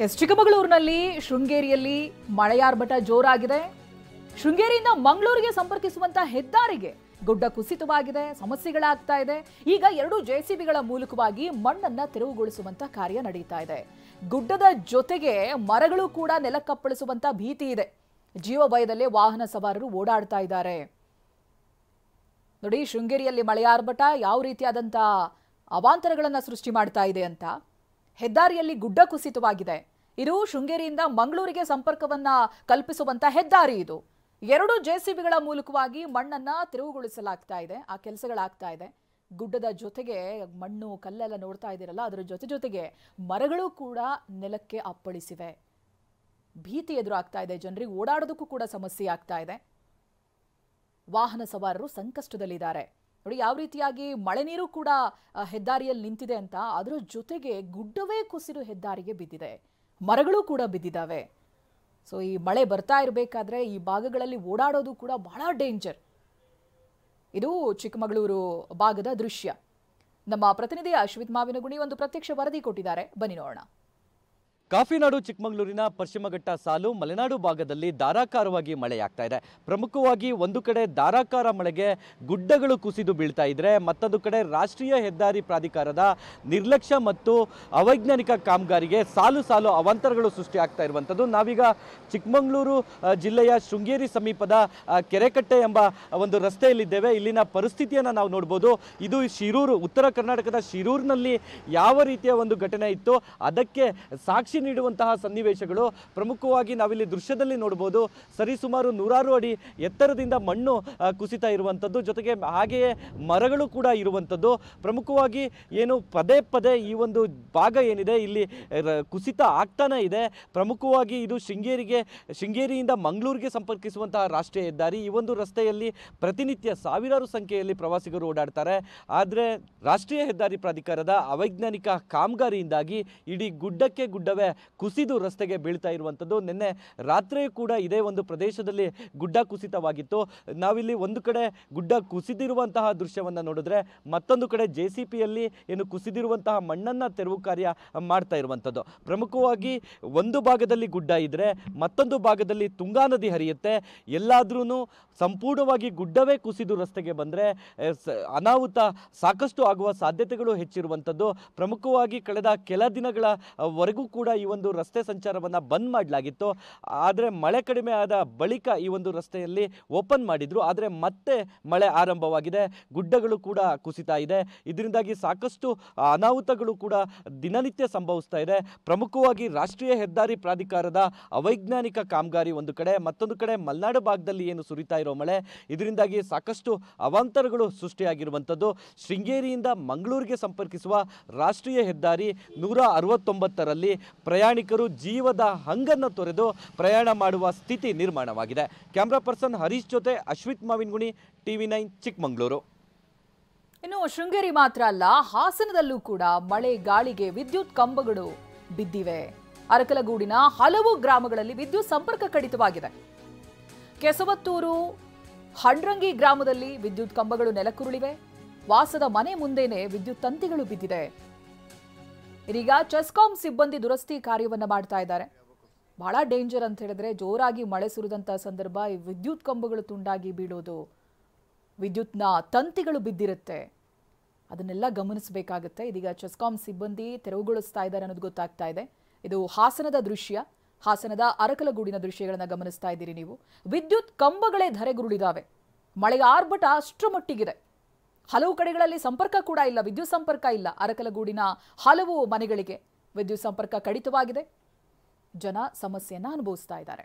ಚಿಕ್ಕಮಗಳೂರಿನಲ್ಲಿ ಶೃಂಗೇರಿಯಲ್ಲಿ ಮಳೆಯಾರ್ಭಟ ಜೋರಾಗಿದೆ. ಶೃಂಗೇರಿಯಿಂದ ಮಂಗಳೂರಿಗೆ ಸಂಪರ್ಕಿಸುವಂತ ಹೆದ್ದಾರಿಗೆ ಗುಡ್ಡ ಕುಸಿತವಾಗಿದೆ, ಸಮಸ್ಯೆಗಳಾಗ್ತಾ ಇದೆ. ಈಗ 2 ಜೆಸಿಬಿಗಳ ಮೂಲಕವಾಗಿ ಮಣ್ಣನ್ನ ತೆರವುಗೊಳಿಸುವಂತ ಕಾರ್ಯ ನಡೀತಾ ಇದೆ. ಗುಡ್ಡದ ಜೊತೆಗೆ ಮರಗಳು ಕೂಡ ನೆಲಕ್ಕಪ್ಪಳಿಸುವಂತ ಭೀತಿ ಇದೆ. ಜೀವ ಭಯದಲ್ಲೇ ವಾಹನ ಸವಾರರು ಓಡಾಡ್ತಾ ಇದ್ದಾರೆ. ನೋಡಿ, ಶೃಂಗೇರಿಯಲ್ಲಿ ಮಳೆಯಾರ್ಭಟ ಯಾವ ರೀತಿಯಾದಂತ ಅವಾಂತರಗಳನ್ನ ಸೃಷ್ಟಿ ಮಾಡ್ತಾ ಇದೆ ಅಂತ. ಹೆದ್ದಾರಿಯಲ್ಲಿ ಗುಡ್ಡ ಕುಸಿತವಾಗಿದೆ. ಇದು ಶೃಂಗೇರಿಯಿಂದ ಮಂಗಳೂರಿಗೆ ಸಂಪರ್ಕವನ್ನ ಕಲ್ಪಿಸುವಂತ ಹೆದ್ದಾರಿ. ಇದು 2 ಜೆಸಿಬಿಗಳ ಮೂಲಕವಾಗಿ ಮಣ್ಣನ್ನ ತೆರವುಗೊಳಿಸಲಾಗ್ತಾ ಇದೆ. ಆ ಕೆಲಸಗಳಾಗ್ತಾ ಇದೆ. ಗುಡ್ಡದ ಜೊತೆಗೆ ಮಣ್ಣು ಕಲ್ಲೆಲ್ಲ ನೋಡ್ತಾ ಇದ್ದೀರಲ್ಲ, ಅದರ ಜೊತೆಗೆ ಮರಗಳು ಕೂಡ ನೆಲಕ್ಕೆ ಅಪ್ಪಳಿಸಿವೆ. ಭೀತಿ ಎದುರಾಗ್ತಾ ಇದೆ. ಜನರಿಗೆ ಓಡಾಡೋದಕ್ಕೂ ಕೂಡ ಸಮಸ್ಯೆ ಆಗ್ತಾ ಇದೆ. ವಾಹನ ಸವಾರರು ಸಂಕಷ್ಟದಲ್ಲಿದ್ದಾರೆ. ನೋಡಿ ಯಾವ ರೀತಿಯಾಗಿ ಮಳೆ ನೀರು ಕೂಡ ಹೆದ್ದಾರಿಯಲ್ಲಿ ನಿಂತಿದೆ ಅಂತ. ಅದರ ಜೊತೆಗೆ ಗುಡ್ಡವೇ ಕುಸಿದು ಹೆದ್ದಾರಿಗೆ ಬಿದ್ದಿದೆ, ಮರಗಳು ಕೂಡ ಬಿದ್ದಿದ್ದಾವೆ. ಸೊ ಈ ಮಳೆ ಬರ್ತಾ ಇರಬೇಕಾದ್ರೆ ಈ ಭಾಗಗಳಲ್ಲಿ ಓಡಾಡೋದು ಕೂಡ ಬಹಳ ಡೇಂಜರ್. ಇದು ಚಿಕ್ಕಮಗಳೂರು ಭಾಗದ ದೃಶ್ಯ. ನಮ್ಮ ಪ್ರತಿನಿಧಿ ಅಶ್ವಿತ್ ಮಾವಿನಗುಣಿ ಒಂದು ಪ್ರತ್ಯಕ್ಷ ವರದಿ ಕೊಟ್ಟಿದ್ದಾರೆ, ಬನ್ನಿ ನೋಡೋಣ. ಕಾಫಿನಾಡು ಚಿಕ್ಕಮಗಳೂರಿನ ಪಶ್ಚಿಮ ಘಟ್ಟ ಸಾಲು ಮಲೆನಾಡು ಭಾಗದಲ್ಲಿ ಧಾರಾಕಾರವಾಗಿ ಮಳೆಯಾಗ್ತಾ ಇದೆ. ಪ್ರಮುಖವಾಗಿ ಒಂದು ಕಡೆ ಧಾರಾಕಾರ ಮಳೆಗೆ ಗುಡ್ಡಗಳು ಕುಸಿದು ಬೀಳ್ತಾ ಇದ್ರೆ, ಮತ್ತೊಂದು ಕಡೆ ರಾಷ್ಟ್ರೀಯ ಹೆದ್ದಾರಿ ಪ್ರಾಧಿಕಾರದ ನಿರ್ಲಕ್ಷ್ಯ ಮತ್ತು ಅವೈಜ್ಞಾನಿಕ ಕಾಮಗಾರಿಗೆ ಸಾಲು ಸಾಲು ಅವಾಂತರಗಳು ಸೃಷ್ಟಿಯಾಗ್ತಾ ಇರುವಂಥದ್ದು. ನಾವೀಗ ಚಿಕ್ಕಮಗಳೂರು ಜಿಲ್ಲೆಯ ಶೃಂಗೇರಿ ಸಮೀಪದ ಕೆರೆಕಟ್ಟೆ ಎಂಬ ಒಂದು ರಸ್ತೆಯಲ್ಲಿದ್ದೇವೆ. ಇಲ್ಲಿನ ಪರಿಸ್ಥಿತಿಯನ್ನು ನಾವು ನೋಡ್ಬೋದು. ಇದು ಶಿರೂರು, ಉತ್ತರ ಕರ್ನಾಟಕದ ಶಿರೂರಿನಲ್ಲಿ ಯಾವ ರೀತಿಯ ಒಂದು ಘಟನೆ ಇತ್ತು ಅದಕ್ಕೆ ಸಾಕ್ಷಿ ನೀಡುವಂತಹ ಸನ್ನಿವೇಶಗಳು. ಪ್ರಮುಖವಾಗಿ ನಾವಿಲ್ಲಿ ದೃಶ್ಯದಲ್ಲಿ ನೋಡಬಹುದು, ಸರಿಸುಮಾರು 100 ಅಡಿ ಎತ್ತರದಿಂದ ಮಣ್ಣು ಕುಸಿತಾ ಇರುವಂಥದ್ದು, ಜೊತೆಗೆ ಹಾಗೆಯೇ ಮರಗಳು ಕೂಡ ಇರುವಂಥದ್ದು. ಪ್ರಮುಖವಾಗಿ ಏನು ಪದೇ ಪದೇ ಈ ಒಂದು ಭಾಗ ಏನಿದೆ ಇಲ್ಲಿ ಕುಸಿತ ಆಗ್ತಾನೆ ಇದೆ. ಪ್ರಮುಖವಾಗಿ ಇದು ಶೃಂಗೇರಿಯಿಂದ ಮಂಗಳೂರಿಗೆ ಸಂಪರ್ಕಿಸುವಂತಹ ರಾಷ್ಟ್ರೀಯ ಹೆದ್ದಾರಿ. ಈ ಒಂದು ರಸ್ತೆಯಲ್ಲಿ ಪ್ರತಿನಿತ್ಯ ಸಾವಿರಾರು ಸಂಖ್ಯೆಯಲ್ಲಿ ಪ್ರವಾಸಿಗರು ಓಡಾಡ್ತಾರೆ. ಆದರೆ ರಾಷ್ಟ್ರೀಯ ಹೆದ್ದಾರಿ ಪ್ರಾಧಿಕಾರದ ಅವೈಜ್ಞಾನಿಕ ಕಾಮಗಾರಿಯಿಂದಾಗಿ ಇಡೀ ಗುಡ್ಡಕ್ಕೆ ಗುಡ್ಡವೇ ಕುಸಿದು ರಸ್ತೆಗೆ ಬೀಳ್ತಾ ಇರುವಂಥದ್ದು. ನಿನ್ನೆ ರಾತ್ರಿಯೂ ಕೂಡ ಇದೇ ಒಂದು ಪ್ರದೇಶದಲ್ಲಿ ಗುಡ್ಡ ಕುಸಿತವಾಗಿತ್ತು. ನಾವಿಲ್ಲಿ ಒಂದು ಕಡೆ ಗುಡ್ಡ ಕುಸಿದಿರುವಂತಹ ದೃಶ್ಯವನ್ನು ನೋಡಿದ್ರೆ, ಮತ್ತೊಂದು ಕಡೆ ಜೆಸಿಪಿಯಲ್ಲಿ ಏನು ಕುಸಿದಿರುವಂತಹ ಮಣ್ಣನ್ನು ತೆರವು ಕಾರ್ಯ ಮಾಡ್ತಾ ಇರುವಂಥದ್ದು. ಪ್ರಮುಖವಾಗಿ ಒಂದು ಭಾಗದಲ್ಲಿ ಗುಡ್ಡ ಇದ್ರೆ, ಮತ್ತೊಂದು ಭಾಗದಲ್ಲಿ ತುಂಗಾ ನದಿ ಹರಿಯುತ್ತೆ. ಎಲ್ಲಾದ್ರೂ ಸಂಪೂರ್ಣವಾಗಿ ಗುಡ್ಡವೇ ಕುಸಿದು ರಸ್ತೆಗೆ ಬಂದರೆ ಅನಾಹುತ ಸಾಕಷ್ಟು ಆಗುವ ಸಾಧ್ಯತೆಗಳು ಹೆಚ್ಚಿರುವಂಥದ್ದು. ಪ್ರಮುಖವಾಗಿ ಕಳೆದ ಕೆಲ ದಿನಗಳವರೆಗೂ ಕೂಡ ಈ ಒಂದು ರಸ್ತೆ ಸಂಚಾರವನ್ನು ಬಂದ್ ಮಾಡಲಾಗಿತ್ತು. ಆದರೆ ಮಳೆ ಕಡಿಮೆ ಆದ ಬಳಿಕ ಈ ಒಂದು ರಸ್ತೆಯಲ್ಲಿ ಓಪನ್ ಮಾಡಿದ್ರು. ಆದರೆ ಮತ್ತೆ ಮಳೆ ಆರಂಭವಾಗಿದೆ, ಗುಡ್ಡಗಳು ಕೂಡ ಕುಸಿತಾ ಇದೆ. ಇದರಿಂದಾಗಿ ಸಾಕಷ್ಟು ಅನಾಹುತಗಳು ಕೂಡ ದಿನನಿತ್ಯ ಸಂಭವಿಸ್ತಾ ಇದೆ. ಪ್ರಮುಖವಾಗಿ ರಾಷ್ಟ್ರೀಯ ಹೆದ್ದಾರಿ ಪ್ರಾಧಿಕಾರದ ಅವೈಜ್ಞಾನಿಕ ಕಾಮಗಾರಿ ಒಂದು ಕಡೆ, ಮತ್ತೊಂದು ಕಡೆ ಮಲೆನಾಡು ಭಾಗದಲ್ಲಿ ಏನು ಸುರಿತಾ ಇರೋ ಮಳೆ, ಇದರಿಂದಾಗಿ ಸಾಕಷ್ಟು ಅವಾಂತರಗಳು ಸೃಷ್ಟಿಯಾಗಿರುವಂಥದ್ದು. ಶೃಂಗೇರಿಯಿಂದ ಮಂಗಳೂರಿಗೆ ಸಂಪರ್ಕಿಸುವ ರಾಷ್ಟ್ರೀಯ ಹೆದ್ದಾರಿ 169ರಲ್ಲಿ ಪ್ರಯಾಣಿಕರು ಜೀವದ ಹಂಗನ್ನು ತೊರೆದು ಪ್ರಯಾಣ ಮಾಡುವ ಸ್ಥಿತಿ ನಿರ್ಮಾಣವಾಗಿದೆ. ಕ್ಯಾಮ್ರಾ ಪರ್ಸನ್ ಹರೀಶ್ ಜೊತೆ ಅಶ್ವಿತ್ ಮಾವಿನಗುಣಿ, TV9 ಚಿಕ್ಕಮಗಳೂರು. ಇನ್ನು ಶೃಂಗೇರಿ ಮಾತ್ರ ಅಲ್ಲ, ಹಾಸನದಲ್ಲೂ ಕೂಡ ಮಳೆ ಗಾಳಿಗೆ ವಿದ್ಯುತ್ ಕಂಬಗಳು ಬಿದ್ದಿವೆ. ಅರಕಲಗೂಡಿನ ಹಲವು ಗ್ರಾಮಗಳಲ್ಲಿ ವಿದ್ಯುತ್ ಸಂಪರ್ಕ ಕಡಿತವಾಗಿದೆ. ಕೆಸವತ್ತೂರು ಹಂಡ್ರಂಗಿ ಗ್ರಾಮದಲ್ಲಿ ವಿದ್ಯುತ್ ಕಂಬಗಳು ನೆಲಕ್ಕುರುಳಿವೆ. ವಾಸದ ಮನೆ ಮುಂದೆನೆ ವಿದ್ಯುತ್ ತಂತಿಗಳು ಬಿದ್ದಿದೆ. ಇದೀಗ ಚೆಸ್ಕಾಂ ಸಿಬ್ಬಂದಿ ದುರಸ್ತಿ ಕಾರ್ಯವನ್ನ ಮಾಡ್ತಾ ಇದ್ದಾರೆ. ಬಹಳ ಡೇಂಜರ್ ಅಂತ ಹೇಳಿದ್ರೆ, ಜೋರಾಗಿ ಮಳೆ ಸುರಿದಂತಹ ಸಂದರ್ಭ ಈ ವಿದ್ಯುತ್ ಕಂಬಗಳು ತುಂಡಾಗಿ ಬೀಳೋದು, ವಿದ್ಯುತ್ನ ತಂತಿಗಳು ಬಿದ್ದಿರುತ್ತೆ, ಅದನ್ನೆಲ್ಲ ಗಮನಿಸಬೇಕಾಗುತ್ತೆ. ಇದೀಗ ಚೆಸ್ಕಾಂ ಸಿಬ್ಬಂದಿ ತೆರವುಗೊಳಿಸ್ತಾ ಇದ್ದಾರೆ ಅನ್ನೋದು ಗೊತ್ತಾಗ್ತಾ ಇದೆ. ಇದು ಹಾಸನದ ದೃಶ್ಯ, ಹಾಸನದ ಅರಕಲಗೂಡಿನ ದೃಶ್ಯಗಳನ್ನ ಗಮನಿಸ್ತಾ ಇದ್ದೀರಿ ನೀವು. ವಿದ್ಯುತ್ ಕಂಬಗಳೇ ಧರೆಗುರುಳಿದಾವೆ. ಮಳೆಯ ಆರ್ಭಟ ಅಷ್ಟರ ಮಟ್ಟಿಗಿದೆ. ಹಲವು ಕಡೆಗಳಲ್ಲಿ ಸಂಪರ್ಕ ಕೂಡ ಇಲ್ಲ, ವಿದ್ಯುತ್ ಸಂಪರ್ಕ ಇಲ್ಲ. ಅರಕಲಗೂಡಿನ ಹಲವು ಮನೆಗಳಿಗೆ ವಿದ್ಯುತ್ ಸಂಪರ್ಕ ಕಡಿತವಾಗಿದೆ. ಜನ ಸಮಸ್ಯೆಯನ್ನ ಅನುಭವಿಸ್ತಾ ಇದ್ದಾರೆ.